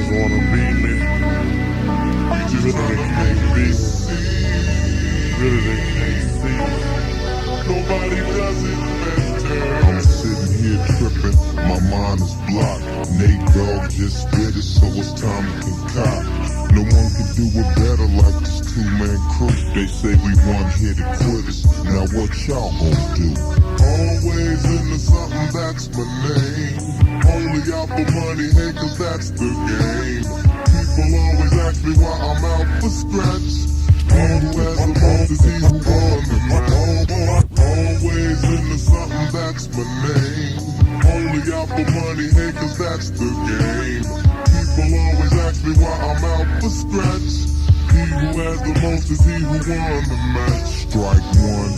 niggas wanna be me. You just really can't be. Really they can't see. Nobody does it better. I'm sitting here tripping, my mind is blocked. Nate Dogg just spit it, so it's time to concoct. No one can do it better like this two-man crew. They say we one-hitter quitters, now what y'all gonna do? Always into something, that's my name. Only out for money, hey, cause that's the game. People always ask me why I'm out for scratch. All who has the most is he who won the match. Always into something, that's my name. Only out for money, hey, cause that's the game. People always ask me why I'm out for scratch. He who has the most is he who won the match. Strike one,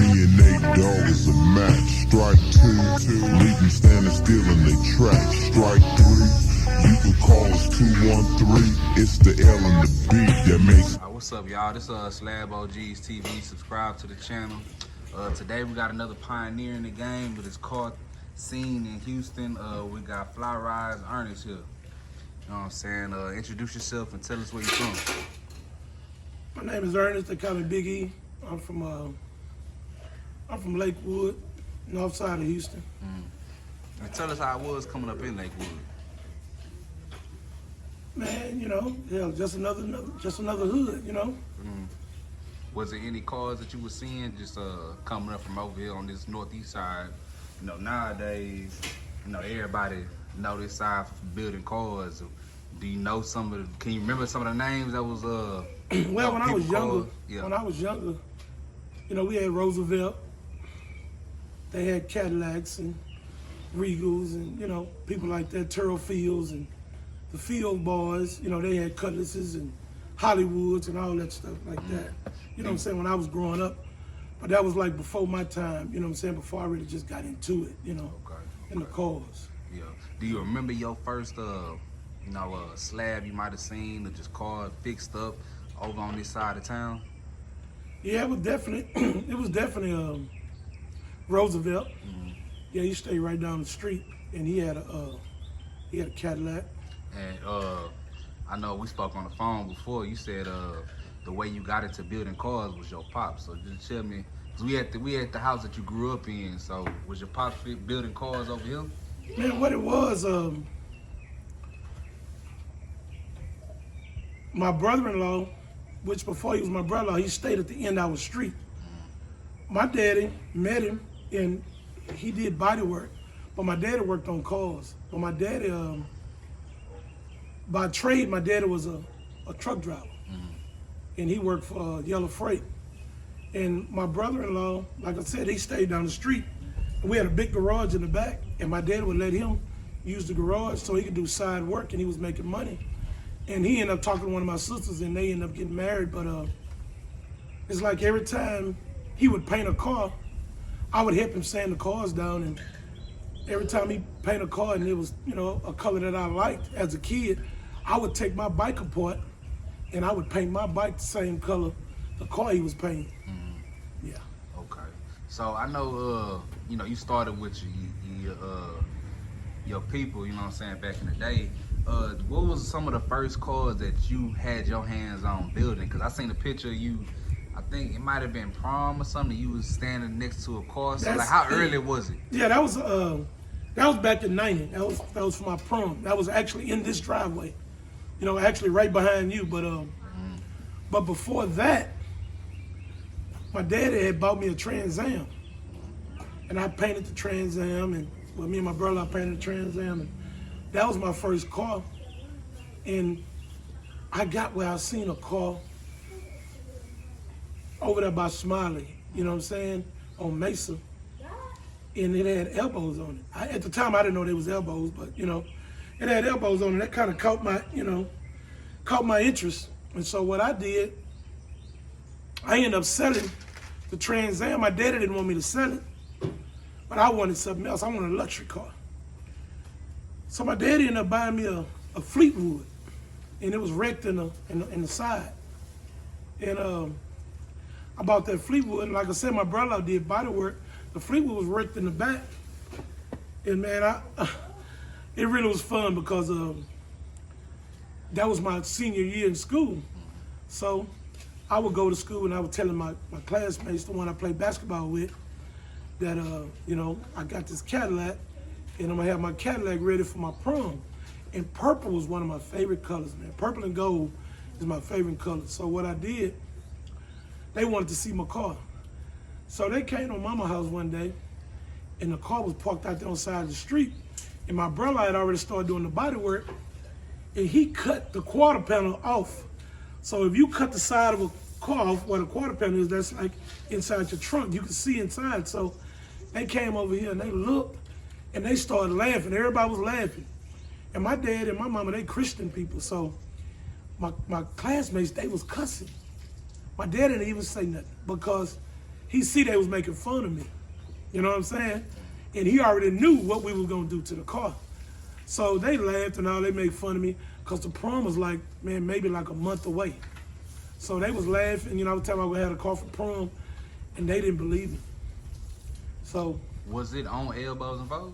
me and Nate Dogg is a match. Strike two, leave them standing still in their tracks. Strike three, you can call us 213. It's the L and the B that makes. What's up, y'all? This is SlabOGsTV. Subscribe to the channel. Today we got another pioneer in the game, but it's called scene in Houston. We got FlyRydes, Ernest here. You know what I'm saying? Introduce yourself and tell us where you're from. My name is Ernest. They call me Big E. I'm from Lakewood, north side of Houston. And tell us how it was coming up in Lakewood. Man, you know, hell, just another hood, you know. Was there any cars that you were seeing just coming up from over here on this northeast side? You know, nowadays, you know, everybody know this side for building cars. Do you know some of the, can you remember some of the names that was well, when I was younger, you know, we had Roosevelt. They had Cadillacs and Regals and, you know, people like that, Turtle Fields and the Field Boys, you know, they had Cutlasses and Hollywoods and all that stuff like that. You know what I'm saying, when I was growing up. But that was like before my time, you know what I'm saying, before I really just got into it, you know, in the cars. Yeah. Do you remember your first, you know, slab you might have seen or just car fixed up over on this side of town? Yeah, it was definitely, Roosevelt. Yeah, he stayed right down the street, and he had a Cadillac. And I know we spoke on the phone before. You said the way you got into building cars was your pop. So just tell me, cause we at the house that you grew up in. So was your pop building cars over here? Man, what it was, my brother-in-law, which before he was my brother-in-law, he stayed at the end of our street. My daddy met him, and he did body work, but my daddy worked on cars. But my daddy, by trade, my daddy was a truck driver, and he worked for Yellow Freight. And my brother-in-law, like I said, he stayed down the street. And we had a big garage in the back, and my daddy would let him use the garage so he could do side work, and he was making money. And he ended up talking to one of my sisters, and they ended up getting married. But it's like every time he would paint a car, I would help him sand the cars down. And every time he paint a car and it was, you know, a color that I liked as a kid, I would take my bike apart and I would paint my bike the same color the car he was painting. Yeah. Okay. So I know, you know, you started with your people, you know what I'm saying, back in the day. What was some of the first cars that you had your hands on building? Because I seen a picture of you, I think it might have been prom or something, you was standing next to a car. So like, how early was it? Yeah, that was back in '90. That was for my prom. That was actually in this driveway. You know, actually right behind you. But before that, my daddy had bought me a Trans Am. And I painted the Trans Am, and well, me and my brother, I painted the Trans Am, and that was my first car. And I got where I seen a car over there by Smiley, you know what I'm saying, on Mesa, and it had elbows on it. At the time, I didn't know they was elbows, but you know, it had elbows on it. That kind of caught my interest. And so what I did, I ended up selling the Trans Am. My daddy didn't want me to sell it, but I wanted something else. I wanted a luxury car. So my daddy ended up buying me a Fleetwood, and it was wrecked in the side. And I bought that Fleetwood, and like I said, my brother did body work. The Fleetwood was wrecked in the back, and man, it really was fun because that was my senior year in school. So I would go to school and I would tell my classmates, the one I played basketball with, that, you know, I got this Cadillac and I'm gonna have my Cadillac ready for my prom. And purple was one of my favorite colors, man. Purple and gold is my favorite color. So what I did, they wanted to see my car. So they came to mama's house one day and the car was parked out there on the side of the street. And my brother had already started doing the body work and he cut the quarter panel off. So if you cut the side of a car off where the quarter panel is, that's like inside your trunk. You can see inside. So they came over here and they looked and they started laughing. Everybody was laughing. And my dad and my mama, they Christian people. So my classmates, they was cussing. My dad didn't even say nothing because he see they was making fun of me. You know what I'm saying? And he already knew what we were gonna do to the car. So they laughed and all, they made fun of me because the prom was like, man, maybe like a month away. So they was laughing, you know, I was telling them I had a car for prom and they didn't believe me. So. Was it on Elbows and Foes?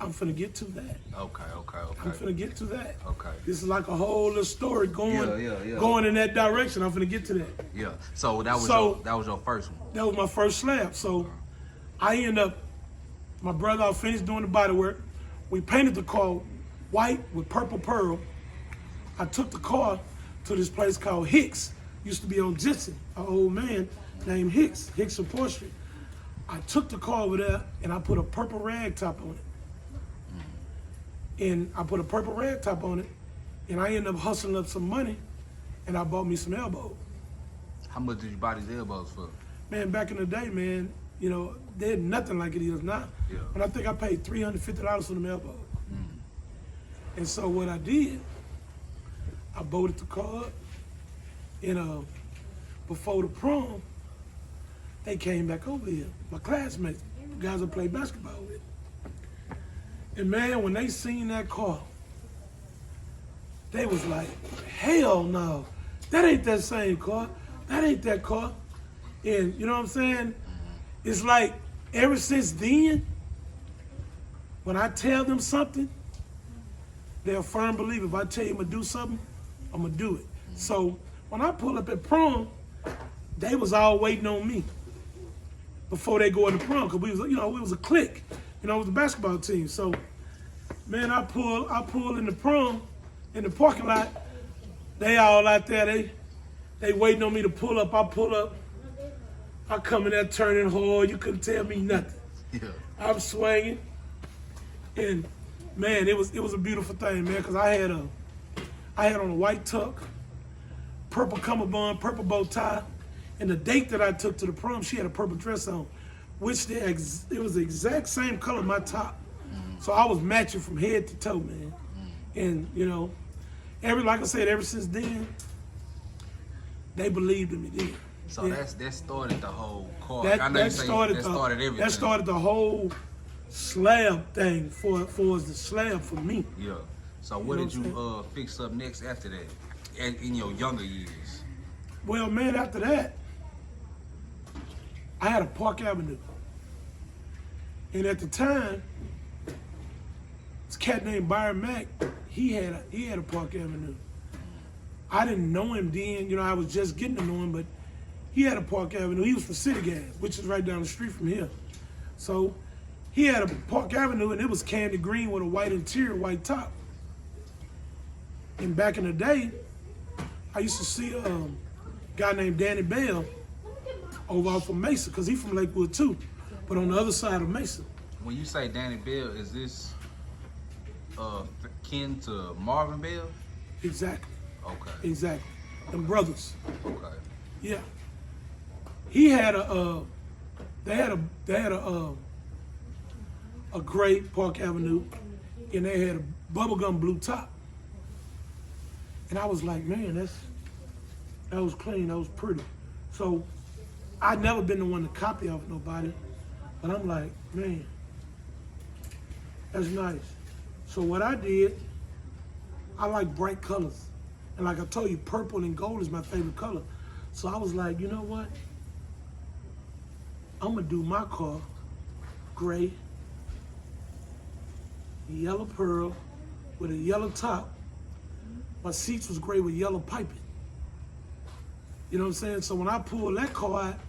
I'm finna get to that. Okay. I'm finna get to that. Okay. This is like a whole little story going in that direction. I'm finna get to that. Yeah. So that was your first one. That was my first slab. So I end up, my brother, I finished doing the body work. We painted the car white with purple pearl. I took the car to this place called Hicks. Used to be on Jensen, an old man named Hicks Upholstery. I took the car over there and I put a purple rag top on it. And I put a purple rag top on it, and I ended up hustling up some money, and I bought me some elbows. How much did you buy these elbows for? Man, back in the day, man, you know, they had nothing like it is now. Yeah. And I think I paid $350 for them elbows. And so what I did, I bolted the car up, and before the prom, they came back over here, my classmates, the guys I played basketball with. And man, when they seen that car, they was like, hell no, that ain't that same car. That ain't that car. And you know what I'm saying? It's like ever since then, when I tell them something, they're a firm believer. If I tell you I'm gonna do something, I'm gonna do it. So when I pull up at prom, they was all waiting on me before they go into prom, because we was, you know, we was a clique. You know, it was a basketball team. So, man, I pull in the prom, in the parking lot. They all out there, they waiting on me to pull up. I pull up. I come in there turning hard. You couldn't tell me nothing. Yeah. I'm swinging. And, man, it was a beautiful thing, man, because I had on a white tuck, purple cummerbund, purple bow tie. And the date that I took to the prom, she had a purple dress on, which it was the exact same color my top. So I was matching from head to toe, man. And you know, like I said, ever since then, they believed in me then. So yeah. that started the whole car. That started everything. That started the whole slab thing for us, the slab for me. Yeah. So what did you fix up next after that, in your younger years? Well, man, after that, I had a Park Avenue. And at the time, this cat named Byron Mack, he had a Park Avenue. I didn't know him then, you know, I was just getting to know him, but he had a Park Avenue. He was from City Gas, which is right down the street from here. So he had a Park Avenue and it was candy green with a white interior, white top. And back in the day, I used to see a guy named Danny Bell over off of Mesa, because he's from Lakewood too, but on the other side of Mesa. When you say Danny Bell, is this kin to Marvin Bell? Exactly. Okay. Exactly. Them brothers. Okay. Yeah. He had they had a gray Park Avenue, and they had a bubblegum blue top. And I was like, man, that was clean, that was pretty. So I'd never been the one to copy off nobody, but I'm like, man, that's nice. So what I did, I like bright colors. And like I told you, purple and gold is my favorite color. So I was like, you know what? I'm gonna do my car gray, yellow pearl, with a yellow top. My seats was gray with yellow piping. You know what I'm saying? So when I pulled that car out,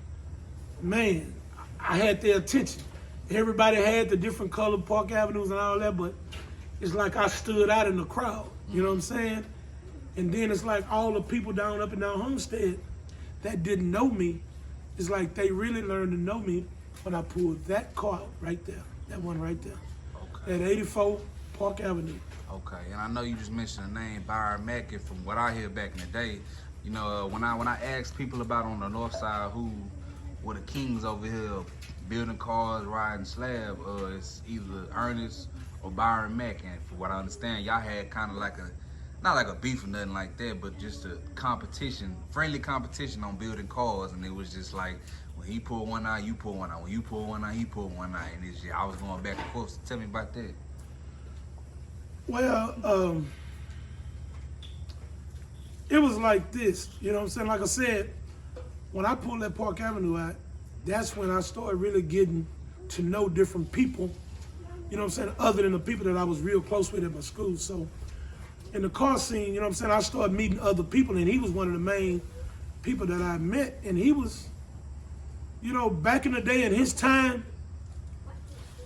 man, I had their attention. Everybody had the different colored Park Avenues and all that, but it's like I stood out in the crowd. You know what I'm saying? And then it's like all the people down up and down Homestead that didn't know me, it's like they really learned to know me when I pulled that car out right there, that one right there, Okay. at 84 Park Avenue. Okay, and I know you just mentioned the name Byron Mack, and from what I hear back in the day, you know, when I ask people about on the north side who were the kings over here building cars, riding slab, it's either Ernest or Byron Mack. And for what I understand, y'all had kind of like not like a beef or nothing like that, but just a competition, friendly competition on building cars. And it was just like, when he pulled one out, you pull one out. When you pull one out, he pulled one out. And it's just, I was going back and forth. So tell me about that. Well, it was like this, you know what I'm saying? Like I said, when I pulled that Park Avenue out, that's when I started really getting to know different people, you know what I'm saying, other than the people that I was real close with at my school. So in the car scene, you know what I'm saying, I started meeting other people, and he was one of the main people that I met. And he was, you know, back in the day, in his time,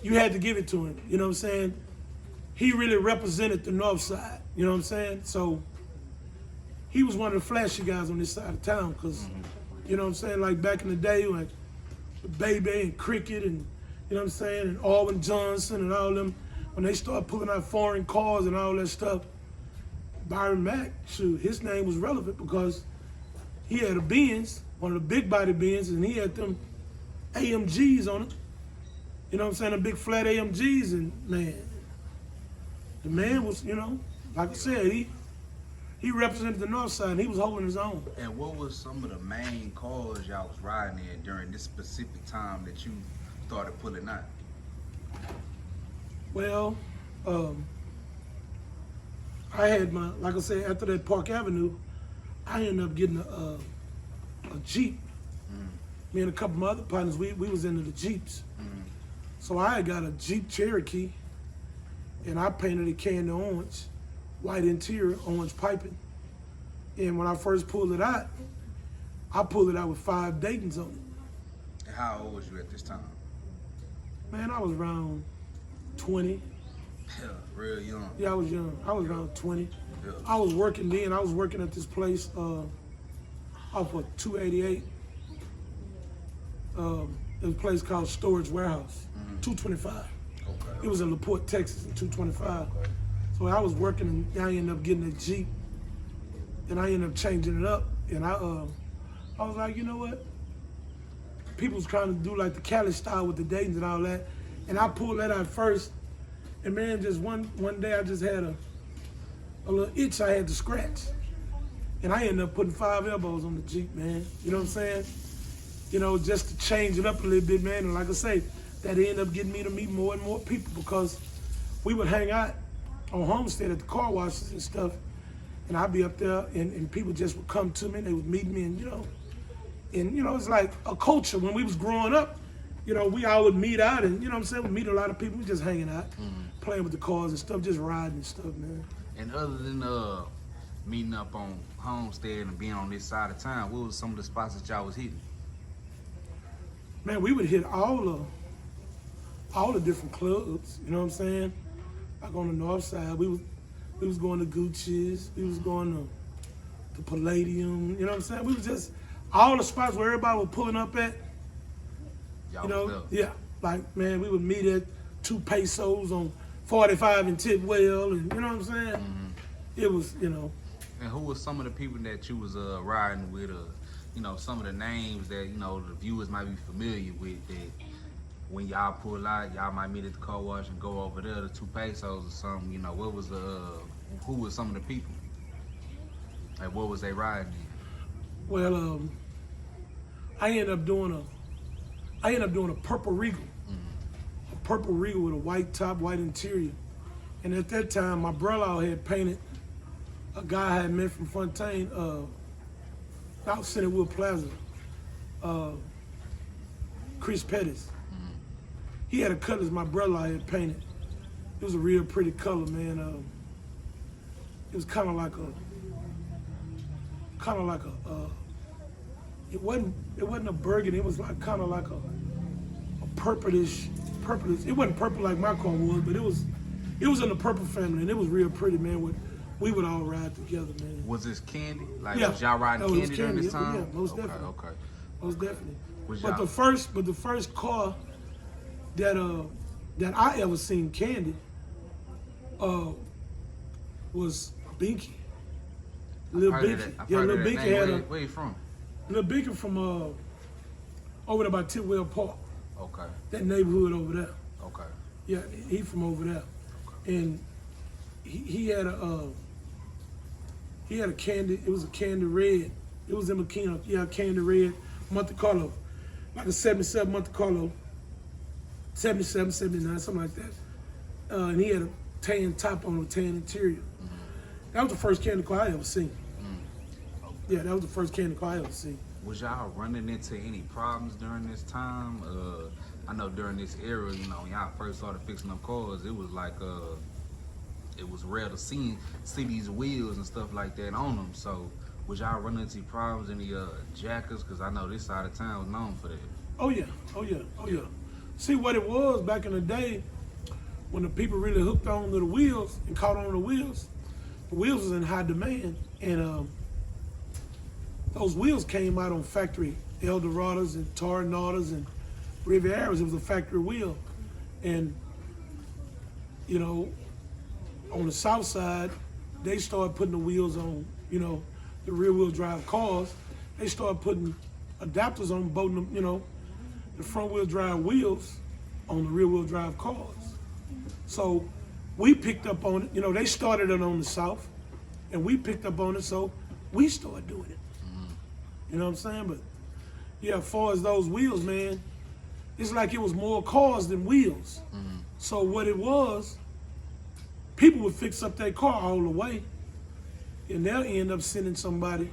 you had to give it to him, you know what I'm saying? He really represented the north side, you know what I'm saying? So he was one of the flashy guys on this side of town, because, you know what I'm saying, like back in the day, like Baby and Cricket and, you know what I'm saying, and Alvin Johnson and all them, when they started pulling out foreign cars and all that stuff, Byron Mack, shoot, his name was relevant because he had a Benz, one of the big body Benz, and he had them AMGs on it. You know what I'm saying, the big flat AMGs, and man, the man was, you know, like I said, he represented the north side, and he was holding his own. And what was some of the main cars y'all was riding in during this specific time that you started pulling out? Well, I had my, like I said, after that Park Avenue, I ended up getting a Jeep. Me and a couple of my other partners, we was into the Jeeps. So I had got a Jeep Cherokee, and I painted it candy orange, white interior, orange piping. And when I first pulled it out, I pulled it out with 5 Daytons on it. And how old was you at this time? Man, I was around 20. Yeah, real young. Yeah, I was young. I was around 20. Yeah. I was working then. I was working at this place off of 288. It was a place called Storage Warehouse, 225. Okay. It was in LaPorte, Texas, in 225. So I was working, and I ended up getting a Jeep, and I ended up changing it up. And I was like, you know what? People was trying to do like the Cali style with the Daytons and all that, and I pulled that out first. And man, just one day I just had a little itch I had to scratch, and I ended up putting 5 elbows on the Jeep, man. You know what I'm saying? You know, just to change it up a little bit, man. And like I say, that ended up getting me to meet more and more people, because we would hang out on Homestead at the car washes and stuff, and I'd be up there, and people just would come to me, and they would meet me, and you know, it's like a culture. When we was growing up, you know, we all would meet out, and you know what I'm saying, we meet a lot of people, we just hanging out, playing with the cars and stuff, just riding and stuff, man. And other than meeting up on Homestead and being on this side of town, what was some of the spots that y'all was hitting? Man, we would hit all the different clubs, you know what I'm saying? Like on the north side, we was going to Gucci's, we was going to Palladium, you know what I'm saying? We was just, all the spots where everybody was pulling up at, Y'all you know, was there. yeah. Like, man, we would meet at 2 pesos on 45 in Tidwell, and you know what I'm saying? It was, you know. And who was some of the people that you was riding with, you know, some of the names that, you know, the viewers might be familiar with, that when y'all pull out, y'all might meet at the car wash and go over there to 2 pesos or something, you know, what was who was some of the people? Like, what was they riding in? Well, I ended up doing a purple Regal. A purple Regal with a white top, white interior. And at that time, my brother had painted a guy I had met from Fontaine, out Centerwood Plaza, Chris Pettis. He had a color as my brother had painted. It was a real pretty color, man. it was kind of like it wasn't a burgundy. It was like kind of like a purplish. It wasn't purple like my car was, but it was in the purple family, and it was real pretty, man. We would all ride together, man. Was this Candy? Like, Yeah. was y'all riding No, it was Candy during this Candy. time? Yeah, most definitely. Okay. Most definitely. Was But y'all- the first car that I ever seen Candy was Binky. Lil I've heard of Binky. that- I've Yeah, heard Lil of that Binky name. had Where you from? Lil Binky from over there by Tidwell Park, Okay. that neighborhood over there. Okay. Yeah, he from over there, and he had a Candy. It was a Candy Red. It was in McKenna. Yeah, Candy Red, Monte Carlo, like a 77 Monte Carlo, 77, 79, something like that. And he had a tan top on a tan interior. That was the first Candy car I ever seen. Yeah, that was the first Candy car I ever seen. Was y'all running into any problems during this time? I know during this era, you know, when y'all first started fixing up cars, it was like, it was rare to see these wheels and stuff like that on them. So, was y'all running into problems, any jackers? Because I know this side of town was known for that. Oh yeah. See what it was back in the day when the people really hooked on to the wheels and caught on the wheels was in high demand, and those wheels came out on factory Eldorados and Tornados and Rivieras. It was a factory wheel, and you know, on the south side, they started putting the wheels on, you know, the rear wheel drive cars. They started putting adapters on both of them, you know, the front wheel drive wheels on the rear wheel drive cars. So we picked up on it. You know, they started it on the south, and we picked up on it, so we started doing it. You know what I'm saying? But yeah, as far as those wheels, man, it's like it was more cars than wheels. So what it was, people would fix up their car all the way, and they'll end up sending somebody,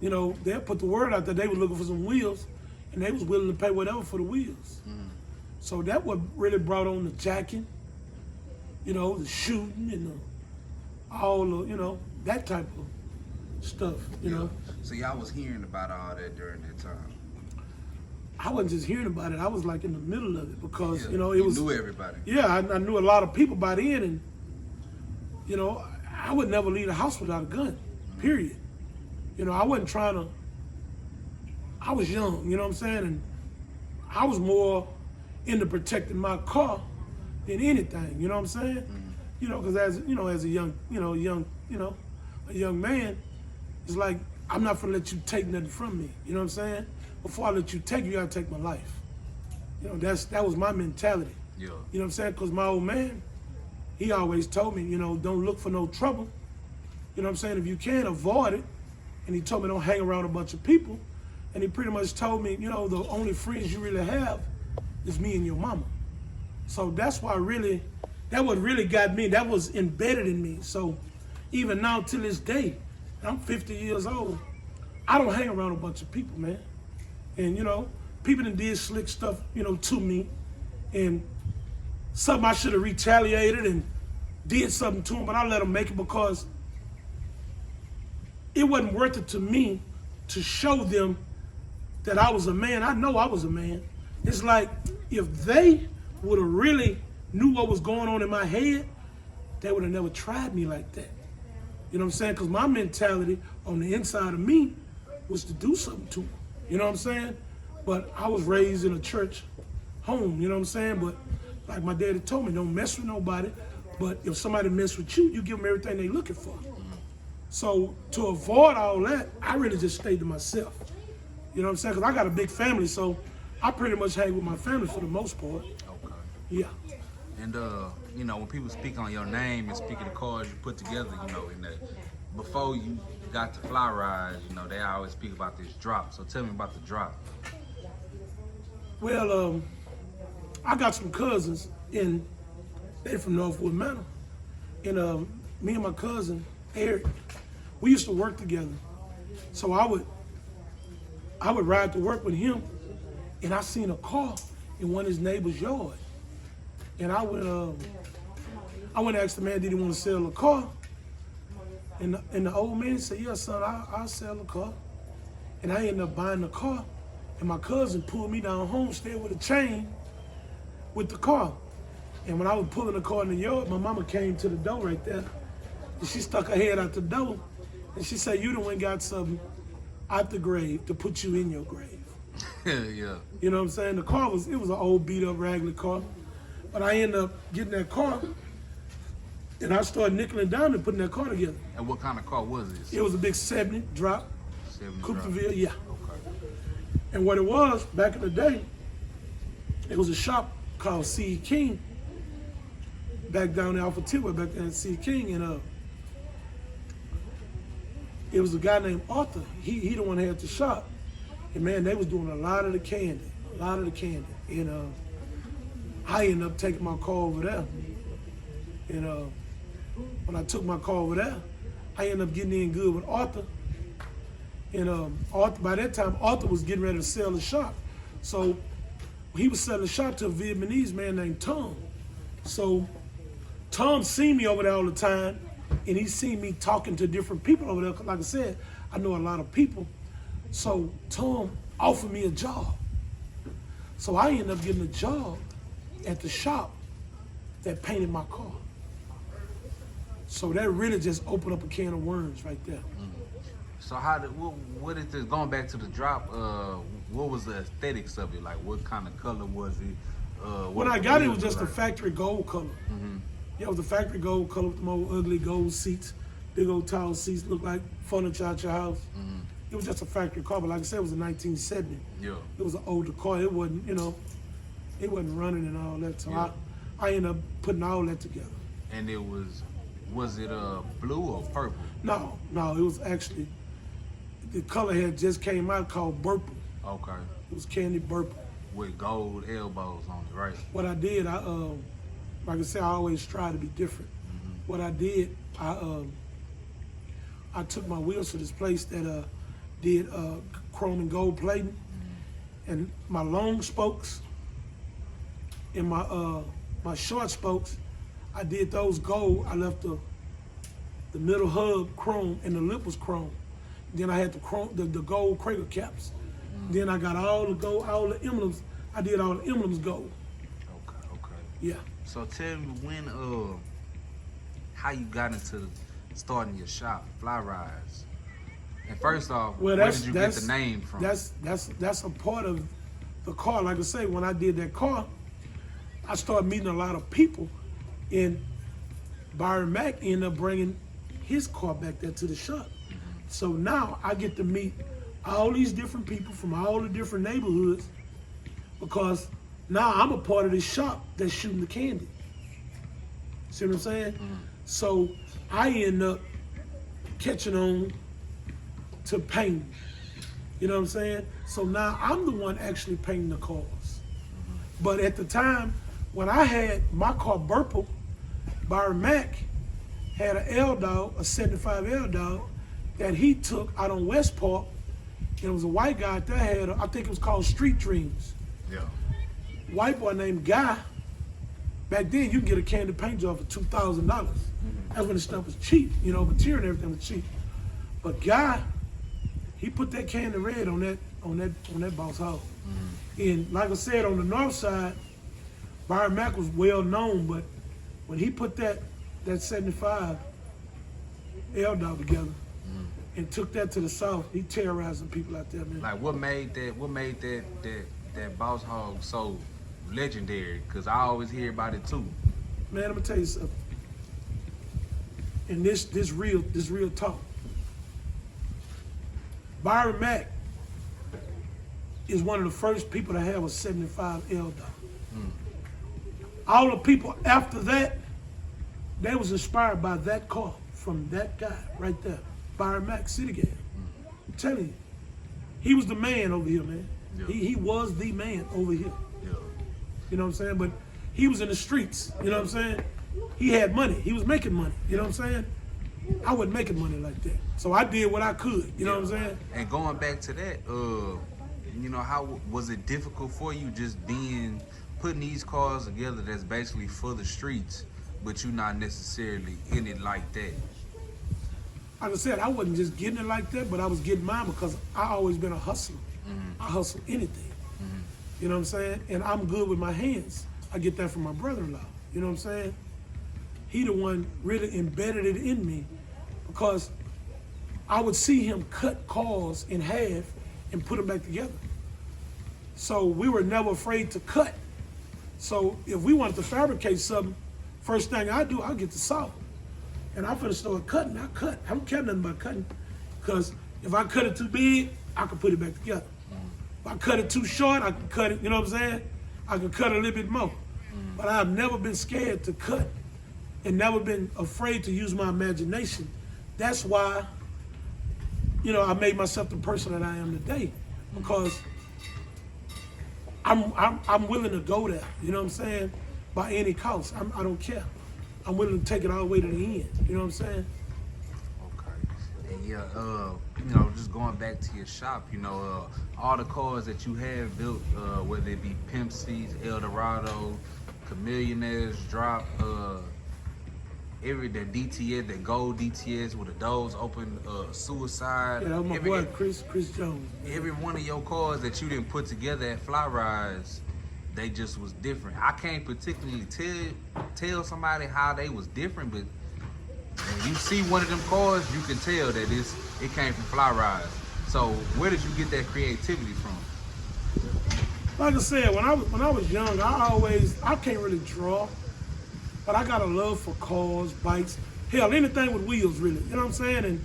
you know, they'll put the word out that they were looking for some wheels, and they was willing to pay whatever for the wheels. So that what really brought on the jacking, you know, the shooting and all the, you know, that type of stuff, you know. So y'all was hearing about all that during that time? I wasn't just hearing about it, I was like in the middle of it because, Yeah, you know, it you was. knew everybody. Yeah, I knew a lot of people by then, and, you know, I would never leave the house without a gun, period. You know, I wasn't trying to, I was young, you know what I'm saying? And I was more into protecting my car than anything, you know what I'm saying? You know, because as a young man, it's like, I'm not gonna let you take nothing from me, you know what I'm saying? Before I let you take, you gotta take my life. You know, that was my mentality. Yeah. You know what I'm saying? Because my old man, he always told me, you know, don't look for no trouble. You know what I'm saying? If you can, avoid it. And he told me don't hang around a bunch of people. And he pretty much told me, you know, the only friends you really have is me and your mama. So that's why that what really got me, that was embedded in me. So even now to this day, I'm 50 years old, I don't hang around a bunch of people, man. And you know, people that did slick stuff, you know, to me, and something I should have retaliated and did something to them, but I let them make it because it wasn't worth it to me to show them that I was a man. I know I was a man. It's like if they would have really knew what was going on in my head, they would have never tried me like that. You know what I'm saying? Because my mentality on the inside of me was to do something to them. You know what I'm saying? But I was raised in a church home, you know what I'm saying? But like my daddy told me, don't mess with nobody. But if somebody mess with you, you give them everything they looking for. So to avoid all that, I really just stayed to myself. You know what I'm saying? Because I got a big family, so I pretty much hang with my family for the most part. Okay. Yeah. And you know, when people speak on your name and speak of the cars you put together, you know, in that before you got to FlyRydes, you know, they always speak about this drop. So tell me about the drop. Well, I got some cousins they from Northwood Manor. And me and my cousin, Eric, we used to work together. So I would ride to work with him, and I seen a car in one of his neighbor's yard. And I went and asked the man, did he want to sell a car? And the old man said, yeah, son, I'll sell the car. And I ended up buying the car. And my cousin pulled me down Homestead with a chain with the car. And when I was pulling the car in the yard, my mama came to the door right there. And she stuck her head out the door. And she said, you done went got something out the grave to put you in your grave. Yeah. You know what I'm saying? The car it was an old beat up raggedy car. But I ended up getting that car and I started nickeling down and putting that car together. And what kind of car was this? It was a big 70 drop. 70 Coupe drop. de Ville, yeah. Okay. And what it was, back in the day, it was a shop called C. King, back down in Alpha Tilway, back there in C. King, and it was a guy named Arthur. He the one that had the shop. And man, they was doing a lot of the candy. And I ended up taking my car over there. And when I took my car over there, I ended up getting in good with Arthur. And Arthur, by that time, Arthur was getting ready to sell the shop. So he was selling the shop to a Vietnamese man named Tom. So Tom seen me over there all the time, and he seen me talking to different people over there. 'Cause like I said, I know a lot of people. So Tom offered me a job. So I ended up getting a job at the shop that painted my car. So that really just opened up a can of worms right there. So what is this, going back to the drop, what was the aesthetics of it? Like what kind of color was it? When I got it, it was just a factory gold color. Yeah, it was a factory gold color with the old ugly gold seats, big old tall seats, look like furniture at your house. It was just a factory car, but like I said, it was a 1970. Yeah. It was an older car. It wasn't, it wasn't running and all that. So Yeah. I ended up putting all that together. And it was it blue or purple? No, it was actually, the color had just came out called purple. Okay. It was candy purple. With gold elbows on it, right? What I did, like I said, I always try to be different. What I did, I took my wheels to this place that did chrome and gold plating, and my long spokes and my short spokes, I did those gold. I left the middle hub chrome and the lip was chrome. Then I had the gold crater caps. Then I got all the gold, all the emblems. I did all the emblems gold. Okay. Yeah. So tell me how you got into starting your shop, FlyRydes. And first off, where did you get the name from? That's a part of the car. Like I say, when I did that car, I started meeting a lot of people, and Byron Mack ended up bringing his car back there to the shop. So now I get to meet all these different people from all the different neighborhoods, because now I'm a part of this shop that's shooting the candy. See what I'm saying? So I end up catching on to painting. You know what I'm saying? So now I'm the one actually painting the cars. But at the time, when I had my car purple, Byron Mack had an L-Dog, a 75 L-Dog, that he took out on West Park. And it was a white guy that had, I think it was called Street Dreams. Yeah. White boy named Guy. Back then, you could get a candy paint job for $2,000. That's when the stuff was cheap, material and everything was cheap. But Guy, he put that candy red on that boss hog. And like I said, on the north side, Byron Mack was well known, but when he put that 75 L-Dog together and took that to the south, he terrorizing people out there, man. Like what made that boss hog so legendary? Cause I always hear about it too. Man, I'm gonna tell you something. And this real talk. Byron Mack is one of the first people to have a 75 L-Dog. All the people after that, they was inspired by that car from that guy right there, Byron Mack, City Gas. I'm telling you, he was the man over here, man. Yeah. He was the man over here. Yeah. You know what I'm saying? But he was in the streets, you know what I'm saying? He had money, he was making money, you know what I'm saying? I wasn't making money like that. So I did what I could, you know what I'm saying? And going back to that, how was it difficult for you just putting these cars together that's basically for the streets, but you're not necessarily in it like that? like I said, I wasn't just getting it like that, but I was getting mine because I always been a hustler. I hustle anything. You know what I'm saying? And I'm good with my hands. I get that from my brother-in-law. You know what I'm saying? He the one really embedded it in me because I would see him cut cars in half and put them back together. So we were never afraid to cut. So if we wanted to fabricate something, first thing I do, I'll get the saw. And I'm finna start cutting. I cut. I don't care nothing about cutting. Because if I cut it too big, I can put it back together. If I cut it too short, I can cut it, you know what I'm saying? I can cut a little bit more. But I've never been scared to cut and never been afraid to use my imagination. That's why, you know, I made myself the person that I am today. Because I'm willing to go there, you know what I'm saying? By any cost. I don't care. I'm willing to take it all the way to the end, you know what I'm saying? Okay. And yeah, you know, just going back to your shop, you know, all the cars that you have built, whether it be Pimp C's, Eldorado, Chamillionaires, Drop, the DTS, the gold DTS with the doors open, Suicide. Yeah, that was my boy, Chris Jones. Every one of your cars that you didn't put together at FlyRydes, they just was different. I can't particularly tell somebody how they was different, but when you see one of them cars, you can tell that it came from FlyRydes. So where did you get that creativity from? Like I said, when I was young, I can't really draw, but I got a love for cars, bikes, hell, anything with wheels, really. You know what I'm saying? And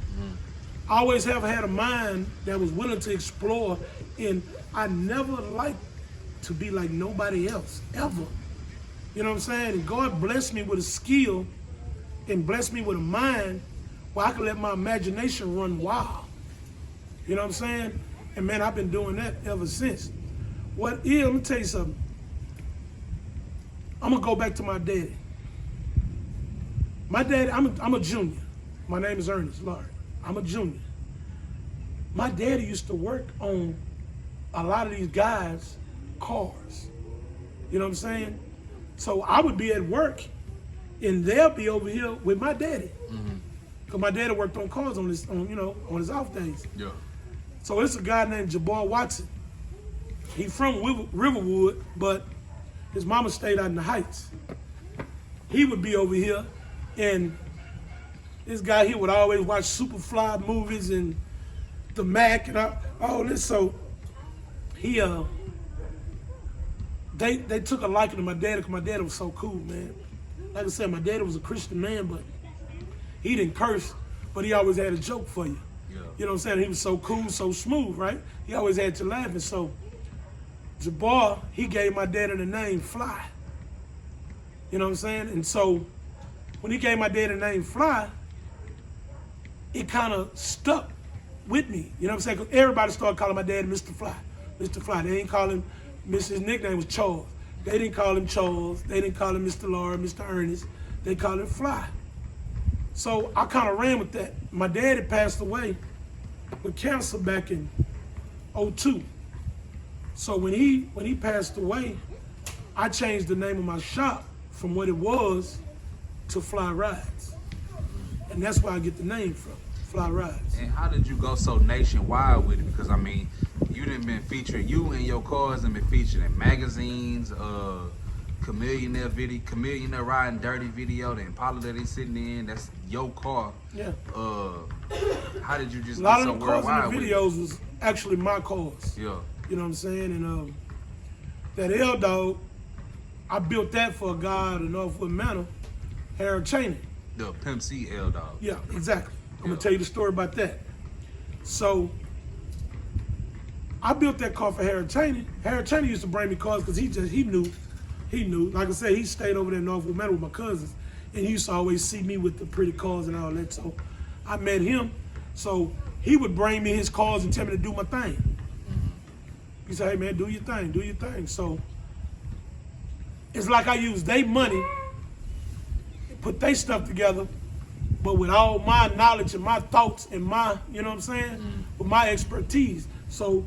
I always have had a mind that was willing to explore, and I never liked to be like nobody else, ever. You know what I'm saying? And God blessed me with a skill and blessed me with a mind where I could let my imagination run wild. You know what I'm saying? And man, I've been doing that ever since. Let me tell you something. I'm gonna go back to my daddy. My daddy, I'm a junior. My name is Ernest, Lord. I'm a junior. My daddy used to work on a lot of these guys' cars. You know what I'm saying? So I would be at work and they'll be over here with my daddy. Cause my daddy worked on cars on his off days. Yeah. So it's a guy named Jabbar Watson. He from Riverwood, but his mama stayed out in the Heights. He would be over here, and this guy here would always watch Superfly movies and the Mac and all this. So he they took a liking to my daddy because my daddy was so cool, man. Like I said, my daddy was a Christian man, but he didn't curse, but he always had a joke for you. Yeah. You know what I'm saying? He was so cool, so smooth, right? He always had you laughing. So Jabbar, he gave my daddy the name Fly. You know what I'm saying? And so when he gave my daddy the name Fly, it kind of stuck with me. You know what I'm saying? Because everybody started calling my daddy Mr. Fly. Mr. Fly. They didn't call him, his nickname was Charles. They didn't call him Charles. They didn't call him Mr. Laura, Mr. Ernest. They called him Fly. So I kind of ran with that. My daddy passed away with cancer back in '02. So when he passed away, I changed the name of my shop from what it was to FlyRydes. And that's where I get the name from, FlyRydes. And how did you go so nationwide with it? Because I mean, you done been featured, you and your cars have been featured in magazines, Chamillionaire riding dirty video, the Impala that he's sitting in, that's your car. Yeah. How did you just A lot get so of the cars worldwide in the videos was actually my cars. Yeah. You know what I'm saying? And that L-Dog, I built that for a guy out of Northwood Manor, Harold Cheney. The Pimp C L-Dog. Yeah, exactly. I'm gonna tell you the story about that. So I built that car for Harold Cheney. Harold Cheney used to bring me cars because he knew. Like I said, he stayed over there in Northwood Manor with my cousins, and he used to always see me with the pretty cars and all that. So I met him. So he would bring me his cars and tell me to do my thing. He said, "Hey man, do your thing, do your thing." So it's like I use their money, put their stuff together, but with all my knowledge and my thoughts and my, you know what I'm saying, with my expertise. So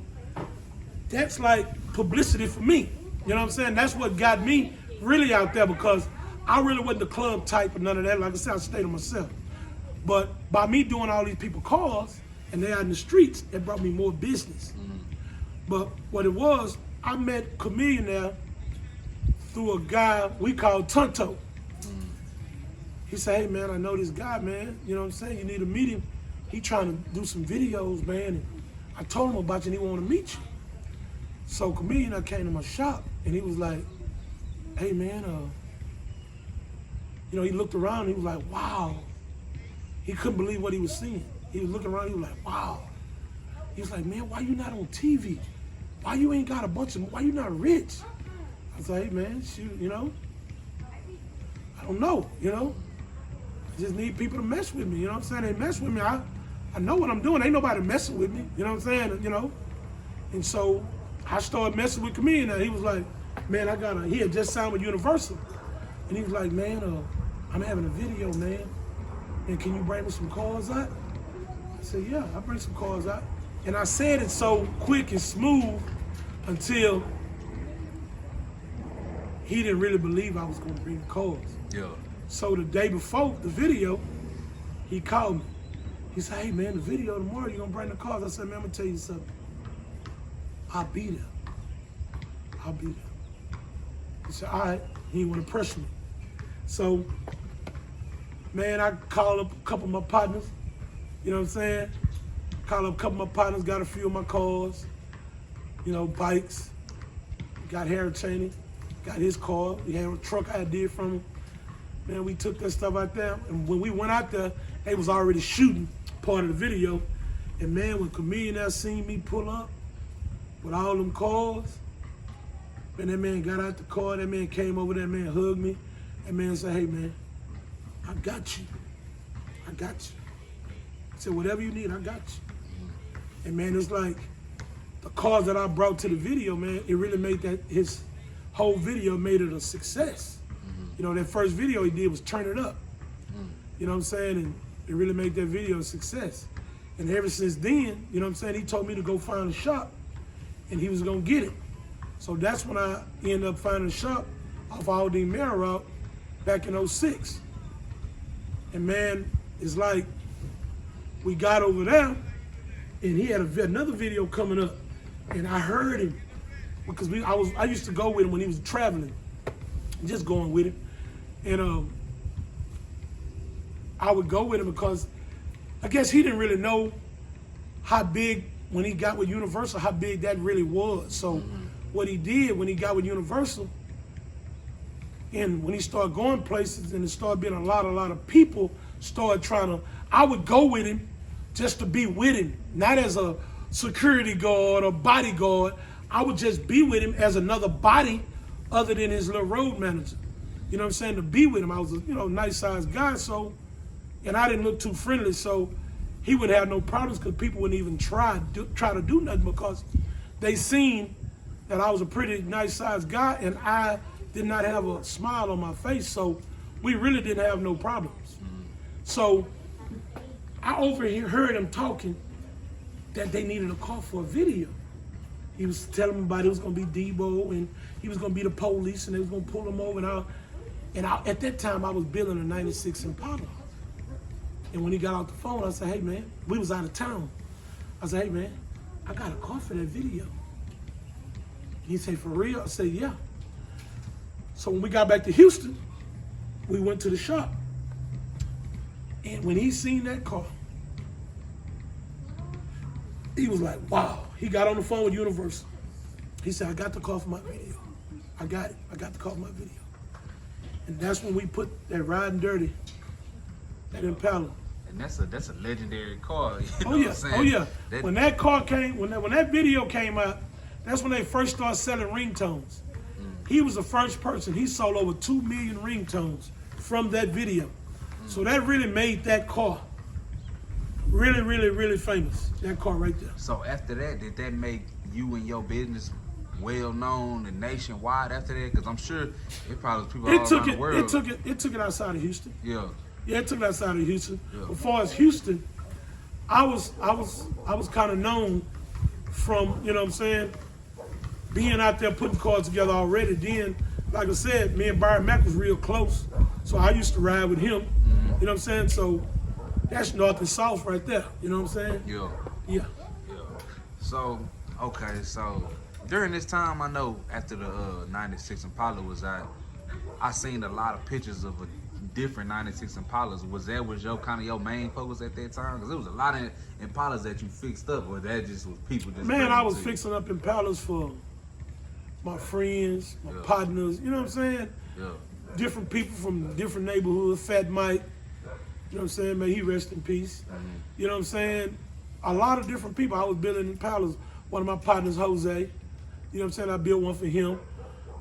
that's like publicity for me. You know what I'm saying? That's what got me really out there, because I really wasn't the club type or none of that. Like I said, I stayed to myself. But by me doing all these people calls and they out in the streets, it brought me more business. But what it was, I met Chamillionaire through a guy we call Tonto. He said, hey man, I know this guy, man. You know what I'm saying? You need to meet him. He trying to do some videos, man. And I told him about you and he wanted to meet you. So Chamillionaire came to my shop and he was like, hey man, you know, he looked around and he was like, wow. He couldn't believe what he was seeing. He was looking around, he was like, wow. He was like, man, why you not on TV? Why you ain't got a bunch of, why you not rich? I was like, hey man, shoot, you know, I don't know, you know. I just need people to mess with me, you know what I'm saying? They mess with me, I know what I'm doing. Ain't nobody messing with me, you know what I'm saying, you know. And so I started messing with Chamillionaire. He was like, man, he had just signed with Universal. And he was like, man, I'm having a video, man. And can you bring me some cars out? I said, yeah, I'll bring some cars out. And I said it so quick and smooth until he didn't really believe I was gonna bring the cars. Yeah. So the day before the video, he called me. He said, hey man, the video tomorrow, you gonna bring the cars? I said, man, I'm gonna tell you something. I'll be there. I'll be there. He said, all right. He didn't want to pressure me. So, man, I called up a couple of my partners. You know what I'm saying? Called up a couple of my partners, got a few of my cars. You know, bikes. Got Harry Cheney, got his car. We had a truck I did from him. Man, we took that stuff out there. And when we went out there, they was already shooting part of the video. And man, when Chamillionaire seen me pull up with all them cars, and that man got out the car, that man came over, that man hugged me. That man said, hey man, I got you. I got you. He said, whatever you need, I got you. And man, it's like the cars that I brought to the video, man, it really made his whole video made it a success. You know, that first video he did was Turn It Up. You know what I'm saying? And it really made that video a success. And ever since then, you know what I'm saying, he told me to go find a shop and he was gonna get it. So that's when I ended up finding a shop off Aldine Mare Route back in 06. And man, it's like we got over there and he had another video coming up and I heard him because I used to go with him when he was traveling, just going with him. And I would go with him because I guess he didn't really know how big, when he got with Universal, how big that really was. So what he did when he got with Universal, and when he started going places and it started being a lot of people started trying to, I would go with him just to be with him, not as a security guard or bodyguard. I would just be with him as another body other than his little road manager. You know what I'm saying? To be with him. I was a nice sized guy, so, and I didn't look too friendly, so he would have no problems because people wouldn't even try to do nothing because they seen that I was a pretty nice sized guy and I did not have a smile on my face, so we really didn't have no problems. So I overheard him talking that they needed a car for a video. He was telling me about it was gonna be Debo and he was gonna be the police and they was gonna pull him over and at that time I was building a 96 Impala. And when he got off the phone, I said, hey man, we was out of town. I said, hey man, I got a car for that video. He said, for real? I said, yeah. So when we got back to Houston, we went to the shop. And when he seen that car, he was like, wow. He got on the phone with Universal. He said, I got the car for my video. I got it. I got the car for my video. And that's when we put that Riding Dirty, that Impala. And that's a legendary car. You know Oh yeah, what I'm saying? oh yeah. That, When that car came, when that video came out, that's when they first started selling ringtones. He was the first person. He sold over 2 million ringtones from that video. So that really made that car really, really, really famous. That car right there. So after that, did that make you and your business well known and nationwide after that? Because I'm sure it probably was people all around the world. It took it outside of Houston. Yeah. Yeah, it took it outside of Houston. Yeah. As far as Houston, I was kind of known from, you know what I'm saying, being out there putting cars together already. Then, like I said, me and Byron Mack was real close. So I used to ride with him. You know what I'm saying? So That's north and south right there. You know what I'm saying? Yeah. Yeah. Yeah. So, okay, so during this time, I know after the 96 Impala was out, I seen a lot of pictures of a different 96 Impalas. Was your kind of your main focus at that time? Because there was a lot of Impalas that you fixed up, or that just was people just Man, I was to you? fixing up Impalas for my friends, my partners, you know what I'm saying? Yeah. Different people from different neighborhoods, Fat Mike, you know what I'm saying? May he rest in peace. You know what I'm saying? A lot of different people. I was building Impalas. One of my partners, Jose, you know what I'm saying? I built one for him.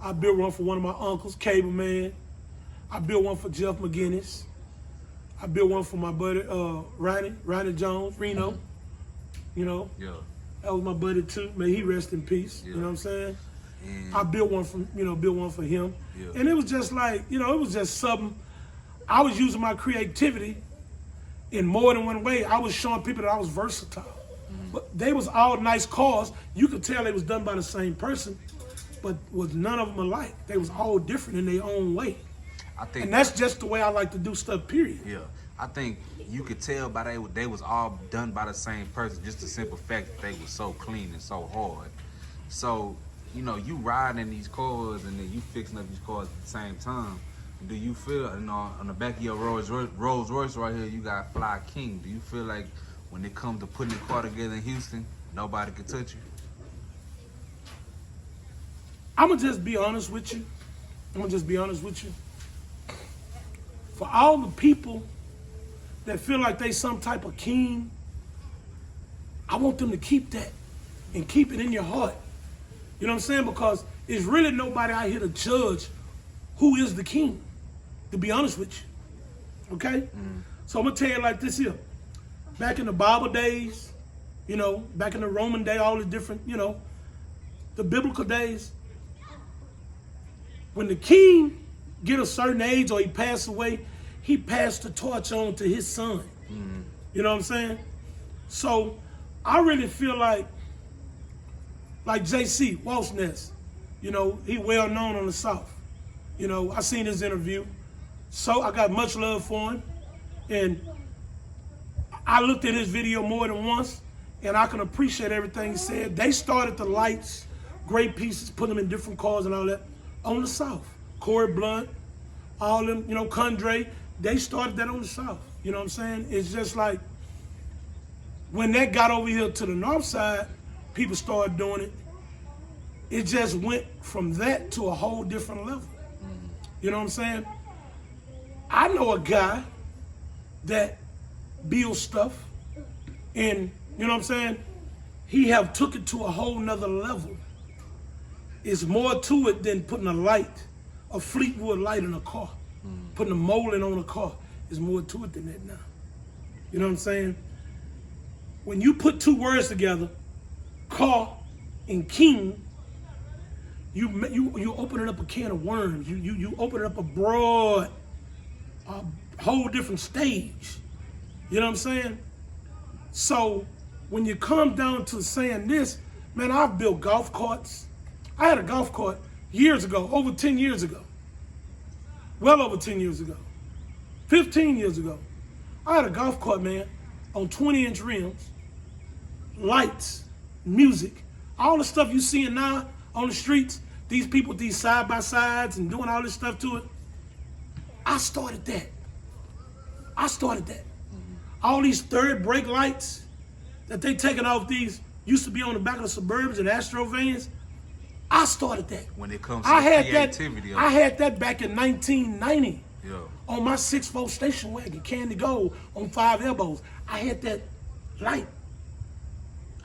I built one for one of my uncles, Cable Man. I built one for Jeff McGinnis. I built one for my buddy, Ronnie Jones, Reno. You know? Yeah. That was my buddy too. May he rest in peace. Yeah. You know what I'm saying? And I built one for, built one for him. Yeah. And it was just like, it was just something. I was using my creativity in more than one way. I was showing people that I was versatile. But they was all nice cars. You could tell they was done by the same person, but was none of them alike. They was all different in their own way. I think, And that's just the way I like to do stuff, period. yeah, I think you could tell by they was all done by the same person. Just the simple fact that they was so clean and so hard. So, you riding in these cars and then you fixing up these cars at the same time. Do you feel, on the back of your Rolls Royce right here, you got Fly King. Do you feel like when it comes to putting a car together in Houston, nobody can touch you? I'm going to just be honest with you. For all the people that feel like they some type of king, I want them to keep that and keep it in your heart. You know what I'm saying? Because it's really nobody out here to judge who is the king, to be honest with you. Okay? So I'm going to tell you like this here. Back in the Bible days, back in the Roman day, all the different, the biblical days, when the king get a certain age or he passed away, he passed the torch on to his son. You know what I'm saying? So I really feel like JC, Walsh Ness, he well known on the South. I seen his interview. So I got much love for him. And I looked at his video more than once, and I can appreciate everything he said. They started the lights, great pieces, put them in different cars and all that on the South. Corey Blunt, all them, Condre, they started that on the South. You know what I'm saying? It's just like when that got over here to the North side, people started doing it. It just went from that to a whole different level. You know what I'm saying? I know a guy that builds stuff, and you know what I'm saying? He have took it to a whole nother level. It's more to it than putting a Fleetwood light in a car. Putting a molding on a car. There's more to it than that now. You know what I'm saying? When you put two words together, car and king, you opening up a can of worms. You opening up a broad, whole different stage. You know what I'm saying? So when you come down to saying this, man, I've built golf carts. I had a golf cart years ago, over 10 years ago. Well over 10 years ago. 15 years ago. I had a golf cart, man, on 20-inch rims, lights, music, all the stuff you seeing now on the streets, these people with these side-by-sides and doing all this stuff to it. I started that. All these third brake lights that they taking off these, used to be on the back of the Suburbs and Astro vans. I started that. When it comes to creativity. I had that back in 1990 Yeah. on my 6'4" station wagon, Candy Gold, on 5 elbows. I had that light.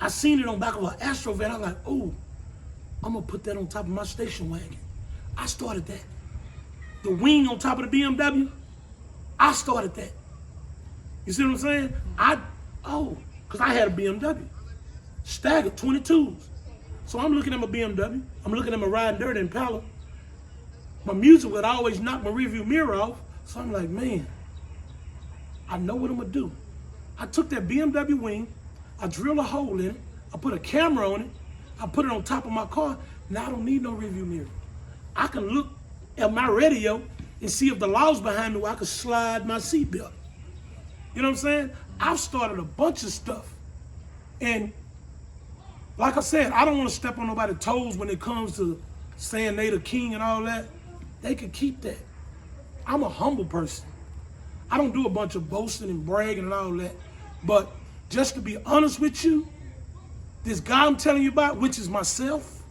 I seen it on the back of an Astro van. I was like, oh, I'm going to put that on top of my station wagon. I started that. The wing on top of the BMW, I started that. You see what I'm saying? Because I had a BMW. Staggered 22s. So I'm looking at my BMW. I'm looking at my Riding Dirty Impala. My music would always knock my rearview mirror off. So I'm like, man, I know what I'm going to do. I took that BMW wing. I drilled a hole in it. I put a camera on it. I put it on top of my car. Now I don't need no rearview mirror. I can look at my radio and see if the law's behind me where I can slide my seatbelt. You know what I'm saying? I've started a bunch of stuff. And like I said, I don't want to step on nobody's toes when it comes to saying they the king and all that. They could keep that. I'm a humble person. I don't do a bunch of boasting and bragging and all that. But just to be honest with you, this guy I'm telling you about, which is myself,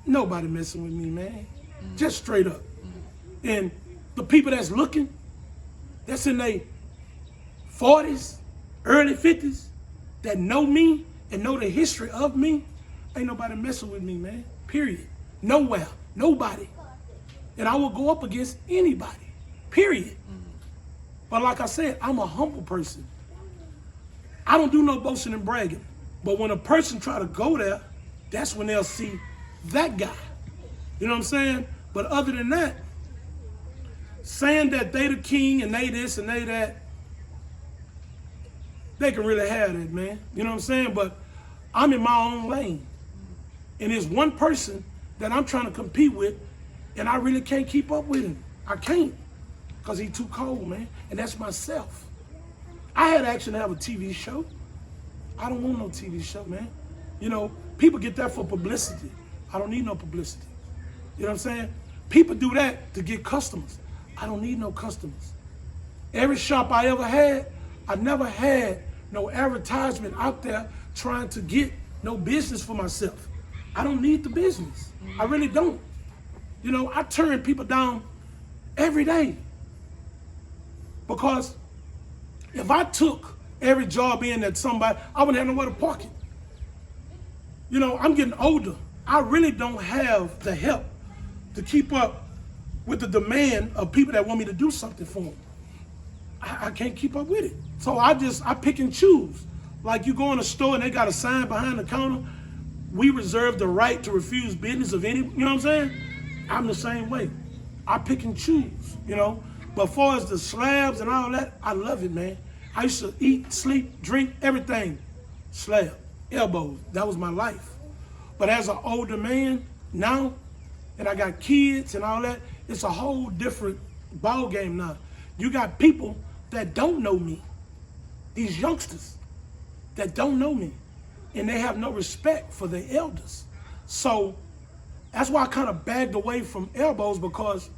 nobody messing with me, man. Just straight up. And the people that's looking, that's in their 40s, early 50s, that know me and know the history of me, ain't nobody messing with me, man. Period. Nowhere. Nobody. And I will go up against anybody. Period. But like I said, I'm a humble person. I don't do no boasting and bragging. But when a person try to go there, that's when they'll see that guy. You know what I'm saying? But other than that, saying that they the king and they this and they that, they can really have that, man. You know what I'm saying? But I'm in my own lane. And there's one person that I'm trying to compete with, and I really can't keep up with him. I can't, because he's too cold, man. And that's myself. I had to actually have a TV show. I don't want no TV show, man. You know, people get that for publicity. I don't need no publicity. You know what I'm saying? People do that to get customers. I don't need no customers. Every shop I ever had, I never had no advertisement out there trying to get no business for myself. I don't need the business. I really don't. You know, I turn people down every day. Because if I took every job in that somebody, I wouldn't have nowhere to park it. You know, I'm getting older. I really don't have the help to keep up with the demand of people that want me to do something for them. I can't keep up with it. So I pick and choose. Like you go in a store and they got a sign behind the counter, we reserve the right to refuse business of any, you know what I'm saying? I'm the same way. I pick and choose, you know? But as far as the slabs and all that, I love it, man. I used to eat, sleep, drink, everything. Slab, elbows, that was my life. But as an older man now, and I got kids and all that, it's a whole different ball game now. You got people that don't know me, these youngsters that don't know me, and they have no respect for their elders. So that's why I kind of bagged away from elbows, because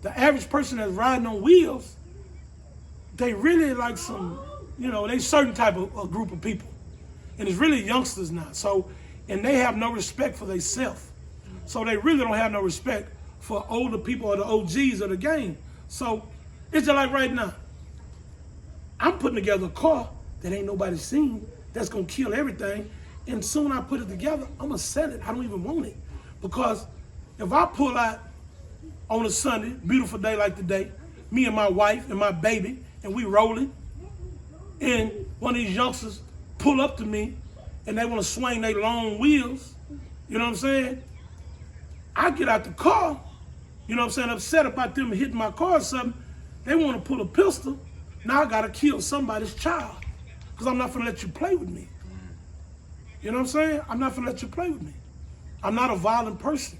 the average person that's riding on wheels, they really like some, you know, they certain type of a group of people. And it's really youngsters now. So, and they have no respect for themselves. So they really don't have no respect for older people or the OGs of the game. So it's just like right now. I'm putting together a car that ain't nobody seen, that's gonna kill everything. And soon I put it together, I'm gonna sell it. I don't even want it. Because if I pull out on a Sunday, beautiful day like today, me and my wife and my baby, and we rolling, and one of these youngsters pull up to me and they wanna swing their long wheels, you know what I'm saying? I get out the car, you know what I'm saying, upset about them hitting my car or something. They wanna pull a pistol. Now I gotta kill somebody's child, because I'm not gonna let you play with me. You know what I'm saying? I'm not gonna let you play with me. I'm not a violent person,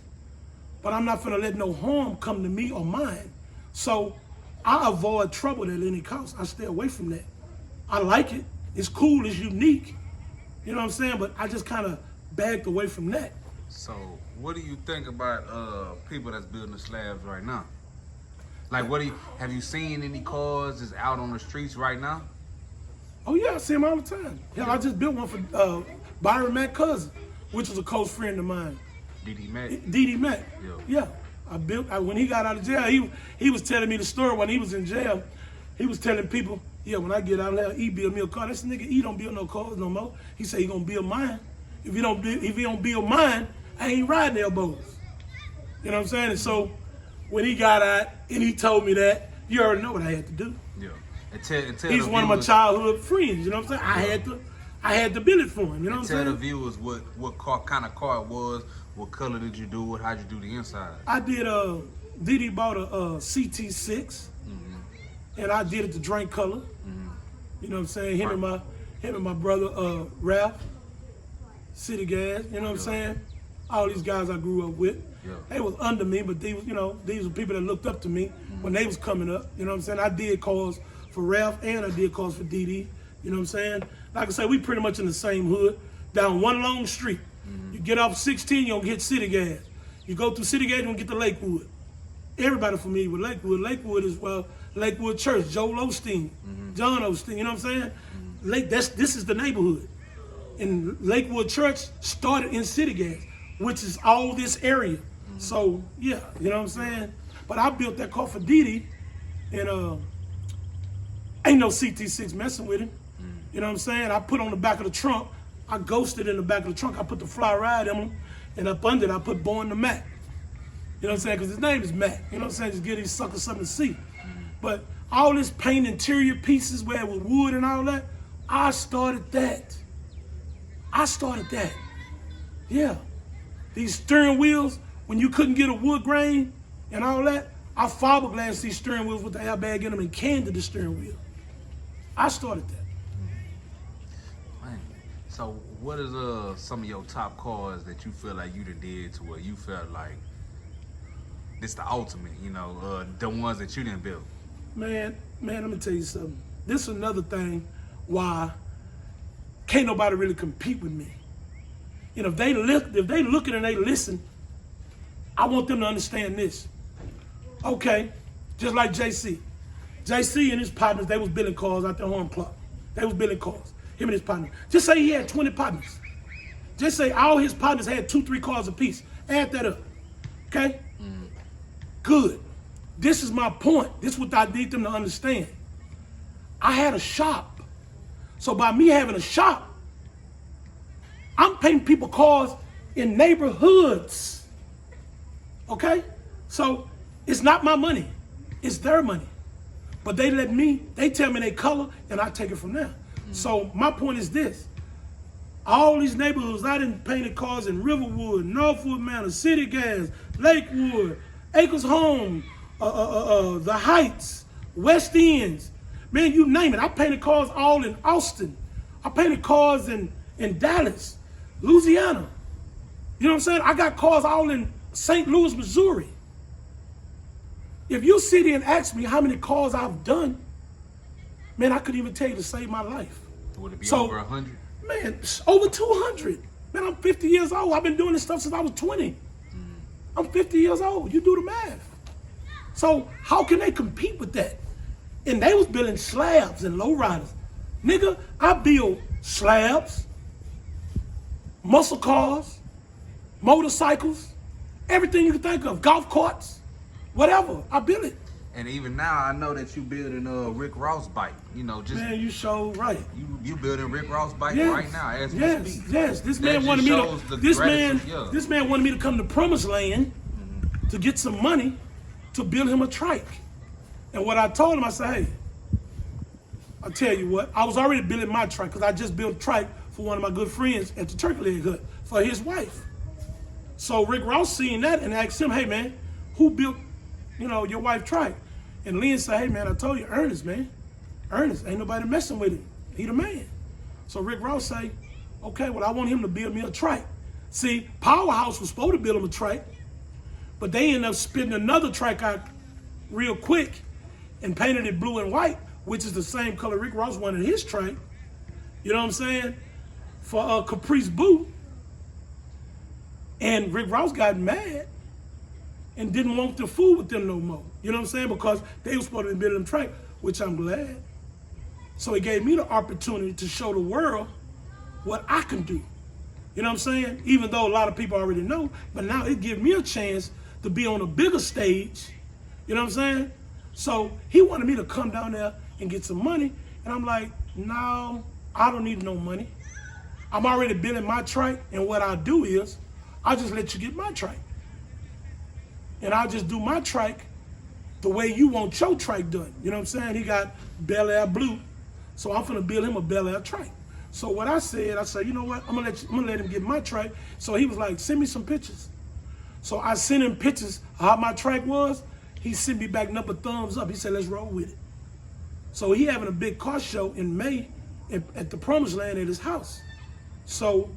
but I'm not gonna let no harm come to me or mine. So I avoid trouble at any cost. I stay away from that. I like it. It's cool. It's unique. You know what I'm saying? But I just kind of backed away from that. So what do you think about people that's building the slabs right now? Like, have you seen any cars that's out on the streets right now? Oh yeah, I see them all the time. Yeah, I just built one for Byron Mack cousin, which was a close friend of mine. D.D. Mack? D.D. Mack. Yeah. Yeah. When he got out of jail, he was telling me the story when he was in jail. He was telling people, yeah, when I get out of there, he build me a car. This nigga, he don't build no cars no more. He said he gonna build mine. If he don't build mine, I ain't riding elbows. You know what I'm saying? And so when he got out and he told me that, you already know what I had to do. Yeah. And tell He's one of my childhood friends, you know what I'm saying? I had to build it for him, you know what I'm saying? Tell the viewers what kind of car it was, what color did you do it, how'd you do the inside? I did Didi bought a CT6, and I did it the drink color. You know what I'm saying? Him and my brother Ralph, City Gas, you know what I'm saying? All these guys I grew up with. Yeah. They was under me, but these were people that looked up to me when they was coming up. You know what I'm saying? I did cars for Ralph and I did cars for DD. You know what I'm saying? Like I said, we pretty much in the same hood, down one long street. You get off 16, you're gonna get city gas. You go through city gas, you're gonna get to Lakewood. Everybody familiar with Lakewood. Lakewood is, well, Lakewood Church, Joel Osteen, John Osteen, you know what I'm saying? This is the neighborhood. And Lakewood Church started in city gas, which is all this area. So, yeah, you know what I'm saying? But I built that car for Didi, and ain't no CT6 messing with him. You know what I'm saying? I put on the back of the trunk, I ghosted in the back of the trunk, I put the FlyRydes emblem, and up under it, I put Born to Mac. You know what I'm saying? Because his name is Mac. You know what I'm saying? Just give these suckers something to see. But all this paint interior pieces where it was wood and all that, I started that. Yeah. These steering wheels, when you couldn't get a wood grain and all that, I fiberglassed these steering wheels with the airbag in them and candid the steering wheel. I started that. Man. So what is some of your top cars that you feel like you done did to where you felt like this the ultimate, you know, the ones that you didn't build? Man, let me tell you something. This is another thing why can't nobody really compete with me. You know, if they looking and they listen, I want them to understand this. Okay, just like JC. JC and his partners, they was building cars out there on Club. They was building cars, him and his partner. Just say he had 20 partners. Just say all his partners had 2-3 cars apiece. Add that up, okay? Good. This is my point. This is what I need them to understand. I had a shop. So by me having a shop, I'm painting people cars in neighborhoods. Okay? So it's not my money. It's their money. But they tell me they color, and I take it from there. So my point is this. All these neighborhoods, I done painted cars in Riverwood, Northwood Manor, City Gas, Lakewood, Acres Home, the Heights, West Ends. Man, you name it. I painted cars all in Austin. I painted cars in Dallas, Louisiana. You know what I'm saying? I got cars all in St. Louis, Missouri. If you sit here and ask me how many cars I've done, man, I couldn't even tell you to save my life. Would it be over 100? Man, over 200. Man, I'm 50 years old. I've been doing this stuff since I was 20. I'm 50 years old. You do the math. So how can they compete with that? And they was building slabs and lowriders. Nigga, I build slabs, muscle cars, motorcycles, everything you can think of, golf carts, whatever. I build it. And even now, I know that you building a Rick Ross bike. You know, just man, you so right. You building Rick Ross bike right now as we speak. Yes. This man wanted me to. This man wanted me to come to Promised Land to get some money to build him a trike. And what I told him, I said, hey, I'll tell you what. I was already building my trike because I just built a trike for one of my good friends at the Turkey Leg Hut for his wife. So Rick Ross seen that and asked him, hey man, who built, your wife trike? And Lynn said, hey man, I told you, Ernest, man. Ernest, ain't nobody messing with him. He the man. So Rick Ross say, okay, well I want him to build me a trike. See, Powerhouse was supposed to build him a trike, but they ended up spitting another trike out real quick and painted it blue and white, which is the same color Rick Ross wanted his trike. You know what I'm saying? For Caprice Boo. And Rick Ross got mad and didn't want to fool with them no more. You know what I'm saying? Because they were supposed to be building them trike, which I'm glad. So it gave me the opportunity to show the world what I can do. You know what I'm saying? Even though a lot of people already know, but now it gives me a chance to be on a bigger stage. You know what I'm saying? So he wanted me to come down there and get some money. And I'm like, no, I don't need no money. I'm already building my trike. And what I'll do is, I'll just let you get my trike. And I'll just do my trike the way you want your trike done. You know what I'm saying? He got Bel Air blue. So I'm gonna build him a Bel Air trike. So what I said, you know what? I'm gonna let him get my trike. So he was like, send me some pictures. So I sent him pictures of how my trike was. He sent me back a thumbs up. He said, let's roll with it. So he having a big car show in May at the Promised Land at his house. So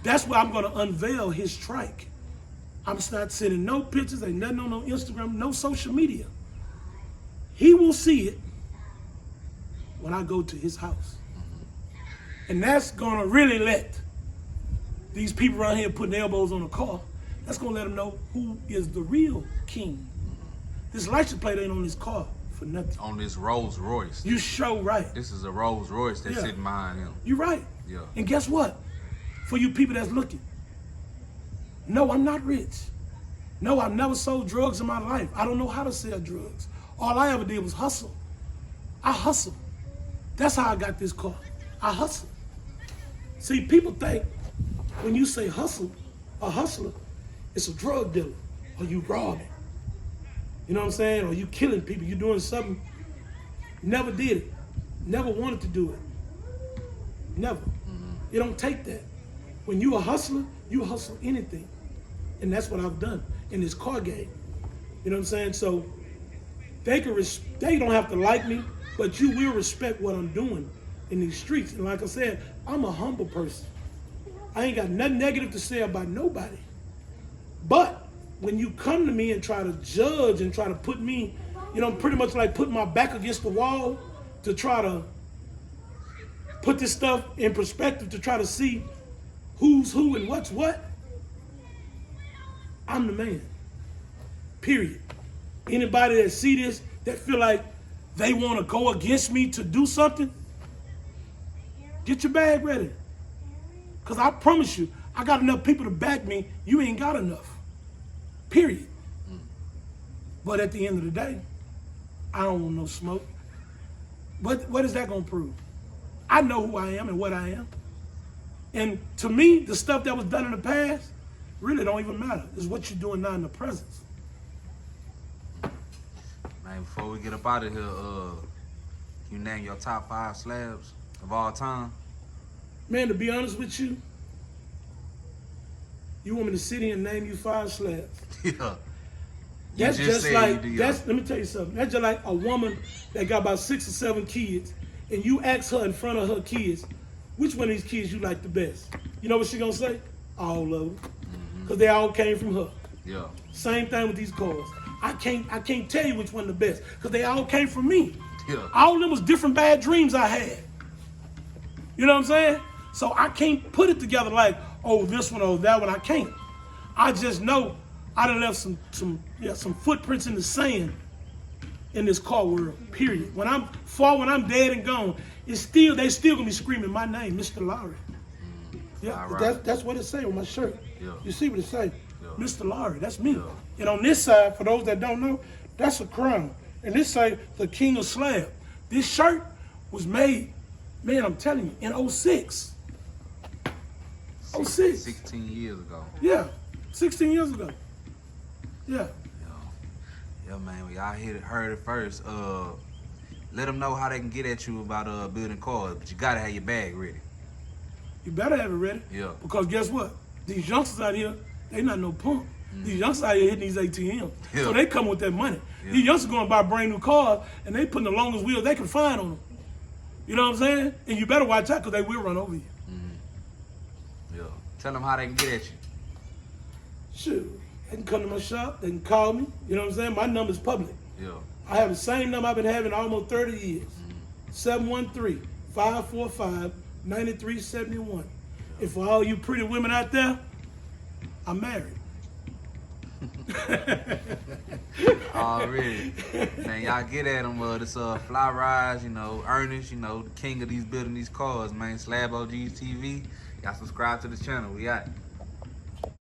that's where I'm gonna unveil his trike. I'm not sending no pictures, ain't nothing on no Instagram, no social media. He will see it when I go to his house. And that's gonna really let these people around here putting elbows on the car, that's gonna let them know who is the real king. This license plate ain't on this car for nothing. On this Rolls Royce. You sure right. This is a Rolls Royce that's sitting behind him. You right. Yeah. And guess what? For you people that's looking, no, I'm not rich. No, I've never sold drugs in my life. I don't know how to sell drugs. All I ever did was hustle. I hustle. That's how I got this car. I hustle. See, people think when you say hustle, a hustler, it's a drug dealer, or you robbing. You know what I'm saying? Or you killing people, you doing something. Never did it. Never wanted to do it. Never. It don't take that. When you a hustler, you hustle anything. And that's what I've done in this car game. You know what I'm saying? So they don't have to like me, but you will respect what I'm doing in these streets. And like I said, I'm a humble person. I ain't got nothing negative to say about nobody. But when you come to me and try to judge and try to put me, you know, pretty much like putting my back against the wall to try to put this stuff in perspective, to try to see who's who and what's what, I'm the man. Period. Anybody that see this, that feel like they want to go against me to do something, get your bag ready. Because I promise you, I got enough people to back me. You ain't got enough. Period. But at the end of the day, I don't want no smoke. What is that going to prove? I know who I am and what I am. And to me, the stuff that was done in the past really don't even matter. It's what you're doing now in the present. Man, before we get up out of here, you name your top 5 slabs of all time? Man, to be honest with you, you want me to sit here and name you 5 slabs? Yeah. That's just like, let let me tell you something. That's just like a woman that got about 6 or 7 kids, and you ask her in front of her kids, which one of these kids you like the best? You know what she gonna say? All of them. Because they all came from her. Yeah. Same thing with these cars. I can't tell you which one the best, because they all came from me. Yeah. All of them was different bad dreams I had. You know what I'm saying? So I can't put it together like, oh, this one or that one. I can't. I just know I done left some footprints in the sand in this car world. Period. When I'm dead and gone, they still gonna be screaming my name, Mr. Lowry. Yeah, right. that's what it say on my shirt. Yeah. You see what it say? Yeah. Mr. Lowry, that's me. Yeah. And on this side, for those that don't know, that's a crown. And this say the King of Slab. This shirt was made, man, I'm telling you, in 06. 06. 16 years ago. Yeah, 16 years ago. Yeah. Yeah, man, y'all heard it first. Let them know how they can get at you about building cars, but you gotta have your bag ready. You better have it ready. Yeah. Because guess what? These youngsters out here, they not no punk. These youngsters out here hitting these ATMs. Yeah. So they come with that money. Yeah. These youngsters going to buy brand new cars, and they putting the longest wheels they can find on them. You know what I'm saying? And you better watch out, because they will run over you. Yeah. Tell them how they can get at you. Shoot. They can come to my shop. They can call me. You know what I'm saying? My number's public. Yeah. I have the same number I've been having almost 30 years. 713-545-9371. And for all you pretty women out there, I'm married. Already. Man, y'all get at them. This FlyRydes, you know, Ernest, you know, the king of these building these cars, man. SlabOGsTV. Y'all subscribe to the channel. We out.